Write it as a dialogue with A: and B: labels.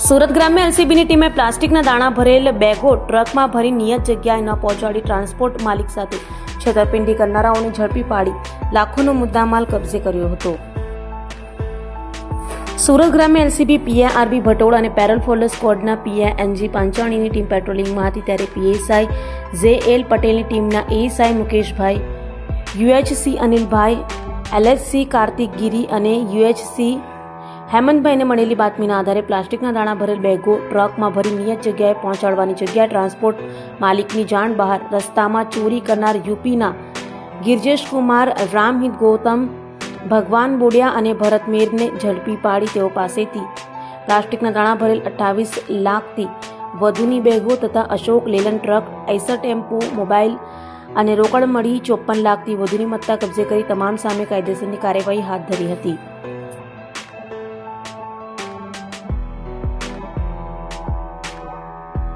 A: સુરત ગ્રામ્ય એલસીબીની ટીમે પ્લાસ્ટિકના દાણા ભરેલ બેગો ટ્રકમાં ભરી નિયત જગ્યાએ ન પહોંચાડી ટ્રાન્સપોર્ટ માલિક સાથે છેતરપિંડી કરનારાઓને ઝડપી પાડી લાખોનો મુદ્દામાલ કબજે કર્યો હતો. સુરત ગ્રામ્ય એલસીબી પીઆઈ આરબી ભટોળ અને પેરોલ સ્ક્વોડના પીઆઈ એનજી પાંચાણીની ટીમ પેટ્રોલિંગમાં હતી ત્યારે પીએસઆઈ જે.એલ. પટેલની ટીમના એએસઆઈ મુકેશભાઈ, યુએચસી અનિલભાઈ, એલએચસી કાર્તિક ગીરી અને યુએચસી હેમંતભાઈને મળેલી બાતમીના આધારે પ્લાસ્ટિકના દાણા ભરેલ બેગો ટ્રકમાં ભરી નિયત જગ્યાએ પહોંચાડવાની જગ્યાએ ટ્રાન્સપોર્ટ માલિકની જાણ બહાર રસ્તામાં ચોરી કરનાર યુપીના ગિરજેશ કુમાર, રામહિત ગૌતમ, ભગવાન બોડિયા અને ભરત મેરને ઝડપી પાડી તેઓ પાસેથી પ્લાસ્ટિકના દાણા ભરેલ 28 લાખથી વધુની બેગો તથા Ashok Leyland truck, Eicher tempo, mobile અને રોકડ મળી 54 લાખથી વધુની મત્તા કબજે કરી તમામ સામે કાયદેસરની કાર્યવાહી હાથ ધરી હતી.